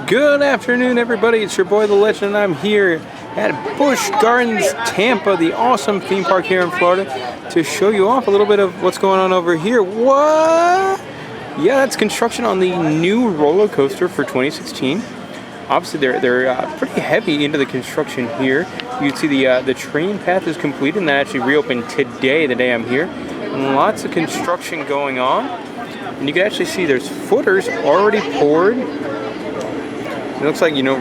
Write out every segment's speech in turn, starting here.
Good afternoon, everybody. It's your boy, The Legend, and I'm here at Busch Gardens, Tampa, the awesome theme park here in Florida, to show you off a little bit of what's going on over here. What? Yeah, that's construction on the new roller coaster for 2016. Obviously, they're pretty heavy into the construction here. You can see the train path is complete, and that actually reopened today, the day I'm here. And lots of construction going on, and you can actually see there's footers already poured. It looks like, you know,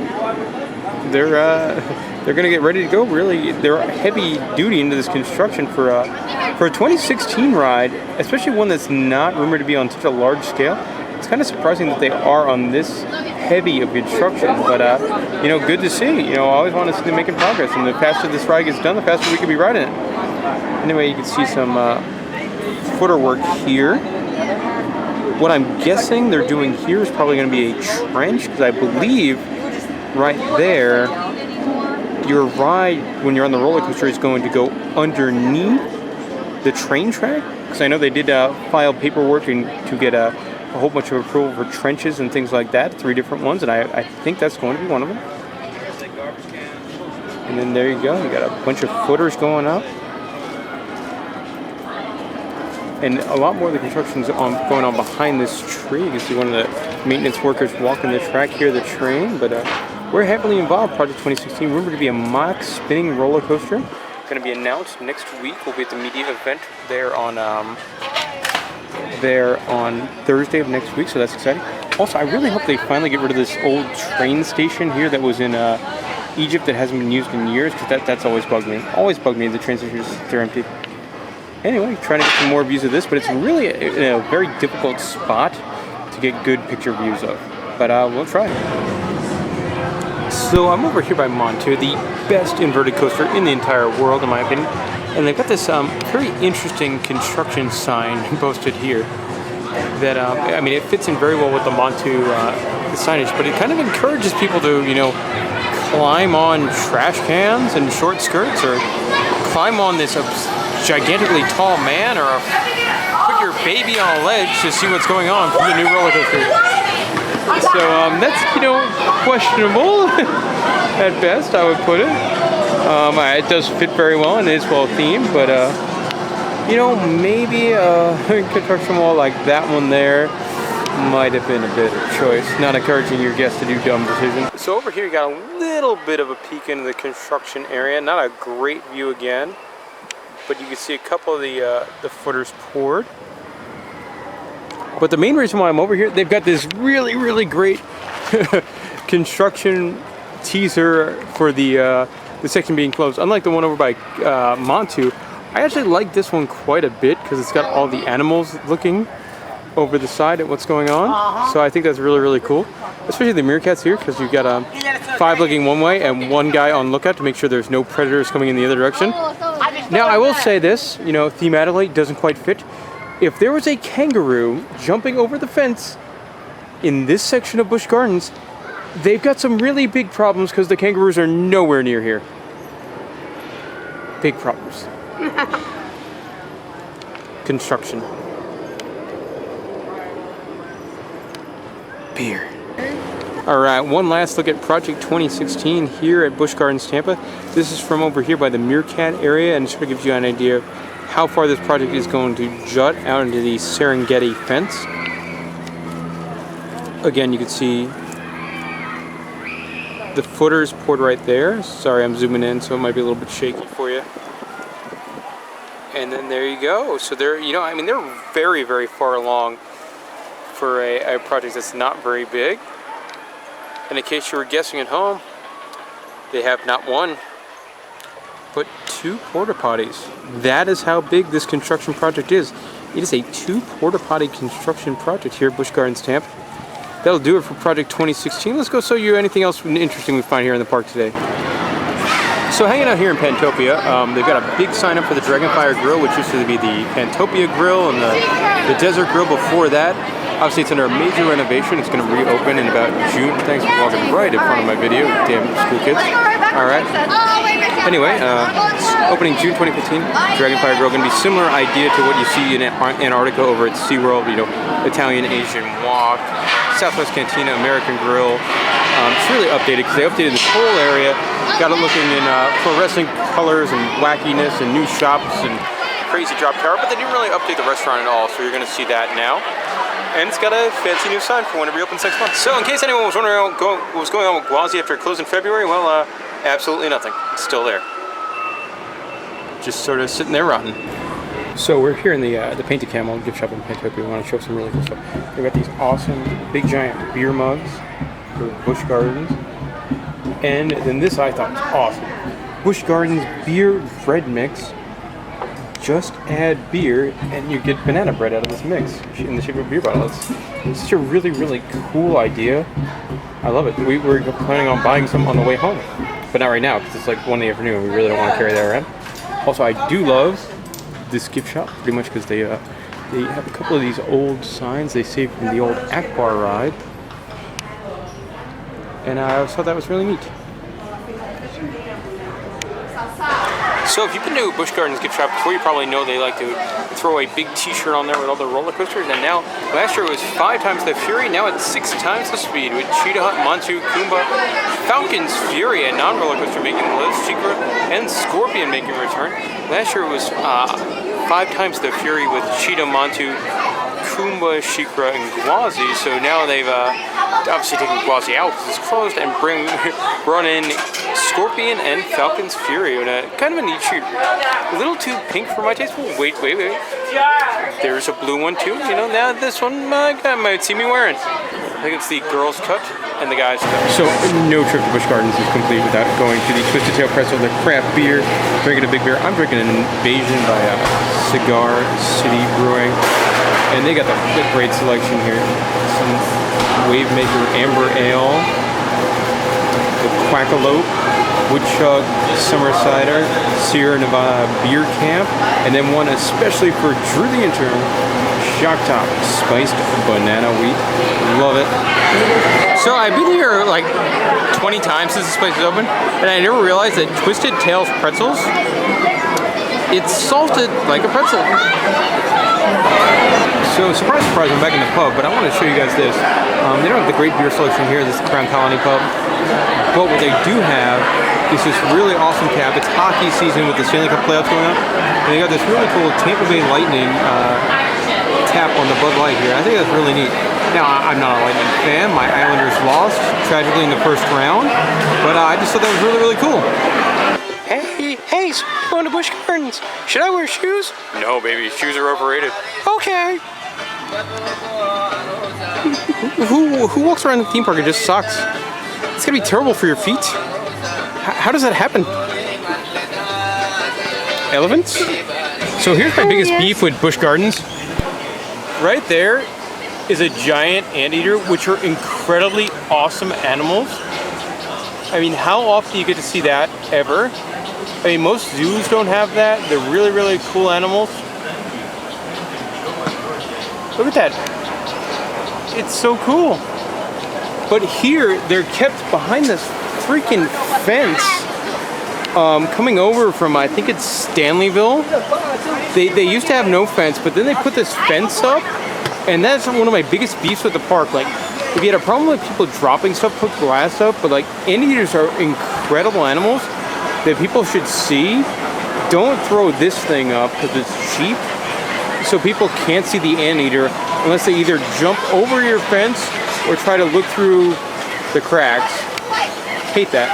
they're gonna get ready to go. Really, they're heavy duty into this construction for a 2016 ride, especially one that's not rumored to be on such a large scale. It's kind of surprising that they are on this heavy of construction, but you know, good to see. You know, I always want to see them making progress, and the faster this ride gets done, the faster we can be riding it. Anyway, you can see some footer work here. What I'm guessing they're doing here is probably going to be a trench, because I believe right there, your ride when you're on the roller coaster is going to go underneath the train track. Because I know they did file paperwork to get a whole bunch of approval for trenches and things like that, 3 different ones, and I think that's going to be one of them. And then there you go, you got a bunch of footers going up. And a lot more of the construction is going on behind this tree. You can see one of the maintenance workers walking the track here, the train. But we're heavily involved. Project 2016, rumored to be a mock spinning roller coaster. Going to be announced next week. We'll be at the media event there on Thursday of next week, so that's exciting. Also, I really hope they finally get rid of this old train station here that was in Egypt that hasn't been used in years, because that's always bugged me. Always bugged me, the train stations, they're empty. Anyway, trying to get some more views of this, but it's really in a very difficult spot to get good picture views of. But we'll try. So I'm over here by Anteater, the best inverted coaster in the entire world, in my opinion. And they've got this very interesting construction sign posted here that, I mean, it fits in very well with the signage, but it kind of encourages people to, you know, climb on trash cans and short skirts, or climb on this gigantically tall man, or put your baby on a ledge to see what's going on from the new roller coaster. So that's, you know, questionable at best, I would put it. It does fit very well and is well themed, but you know, maybe a construction wall like that one there might have been a better choice. Not encouraging your guests to do dumb decisions. So over here you got a little bit of a peek into the construction area. Not a great view again, but you can see a couple of the footers poured. But the main reason why I'm over here, they've got this really, really great construction teaser for the section being closed. Unlike the one over by Montu, I actually like this one quite a bit, because it's got all the animals looking over the side at what's going on. So I think that's really, really cool. Especially the meerkats here, because you've got 5 looking one way and 1 guy on lookout to make sure there's no predators coming in the other direction. Now, I will say this, you know, thematically, it doesn't quite fit. If there was a kangaroo jumping over the fence in this section of Busch Gardens, they've got some really big problems, because the kangaroos are nowhere near here. Big problems. Construction. Beer. Alright, one last look at Project 2016 here at Busch Gardens, Tampa. This is from over here by the meerkat area, and it sort of gives you an idea of how far this project is going to jut out into the Serengeti fence. Again, you can see the footers poured right there. Sorry, I'm zooming in, so it might be a little bit shaky for you. And then there you go. So they're, you know, I mean, they're very, very far along for a project that's not very big. And in case you were guessing at home, they have not 1, but 2 porta potties. That is how big this construction project is. It is a 2 porta potty construction project here at Busch Gardens, Tampa. That'll do it for Project 2016. Let's go show you anything else interesting we find here in the park today. So hanging out here in Pantopia, they've got a big sign up for the Dragonfire Grill, which used to be the Pantopia Grill and the Desert Grill before that. Obviously, it's under a major renovation. It's going to reopen in about June. Thanks for walking right in front of my video, damn school kids. All right. Anyway, opening June 2015, Dragonfire Grill. Going to be similar idea to what you see in Antarctica over at SeaWorld. You know, Italian Asian wok, Southwest Cantina, American Grill. It's really updated because they updated this whole area. Got it looking in pro wrestling colors and wackiness and new shops and crazy drop tower, but they didn't really update the restaurant at all, so you're going to see that now. And it's got a fancy new sign for when it reopens next month. So in case anyone was wondering what was going on with Gwazi after it closed in February, well, absolutely nothing. It's still there. Just sort of sitting there rotten. So we're here in the Painted Camel gift shop in Pantopia. We want to show some really cool stuff. They've got these awesome big giant beer mugs for Busch Gardens. And then this I thought was awesome. Busch Gardens beer bread mix. Just add beer and you get banana bread out of this mix in the shape of a beer bottle. It's such a really, really cool idea. I love it. We were planning on buying some on the way home, but not right now because it's like 1 in the afternoon and we really don't want to carry that around. Also, I do love this gift shop pretty much because they have a couple of these old signs they saved from the old Akbar ride. And I always thought that was really neat. So if you've been to Busch Gardens gift shop before, you probably know they like to throw a big t-shirt on there with all the roller coasters. And now, last year it was 5 times the Fury, now it's 6 times the speed with Cheetah Hut, Montu, Kumba, Falcon's Fury, a non-roller coaster making the list, Shikra, and Scorpion making a return. Last year it was 5 times the Fury with Cheetah, Montu, Kumba, Shikra, and Gwazi. So now they've obviously taken Gwazi out because it's closed and brought in Scorpion and Falcon's Fury in a kind of a neat shoot. A little too pink for my taste. Wait. There's a blue one too. You know, now this one guy might see me wearing. I think it's the girls' cut and the guys' cut. So no trip to Busch Gardens is complete without going to the Twisted Tail Pretzel, the craft beer, drinking a big beer. I'm drinking an Invasion by Cigar City Brewing. And they got the great selection here. Some Wavemaker Amber Ale, the Quackalope, Woodchuck Summer Cider, Sierra Nevada Beer Camp, and then one especially for Drew the Intern, Shock Top Spiced Banana Wheat. Love it. So I've been here like 20 times since this place is open, and I never realized that Twisted Tails Pretzels, it's salted like a pretzel. So surprise, I'm back in the pub, but I want to show you guys this. They don't have the great beer selection here, this Crown Colony pub, but what they do have is this really awesome tap. It's hockey season with the Stanley Cup playoffs going on, and they got this really cool Tampa Bay Lightning tap on the Bud Light here. I think that's really neat. Now, I'm not a Lightning fan. My Islanders lost tragically in the first round, but I just thought that was really, really cool. Hey, so we're going to Busch Gardens. Should I wear shoes? No, baby, shoes are overrated. Okay. Who walks around the theme park in just socks? It's gonna be terrible for your feet. How does that happen? Elephants? So here's my biggest beef with Busch Gardens. Right there is a giant anteater, which are incredibly awesome animals. I mean, how often do you get to see that ever? I mean, most zoos don't have that. They're really, really cool animals. Look at that. It's so cool. But here, they're kept behind this freaking fence. Coming over from, I think it's Stanleyville. They used to have no fence, but then they put this fence up. And that's one of my biggest beefs with the park. Like, if you had a problem with people dropping stuff, put glass up. But like, anteaters are incredible animals that people should see. Don't throw this thing up because it's cheap. So people can't see the anteater unless they either jump over your fence or try to look through the cracks. Hate that.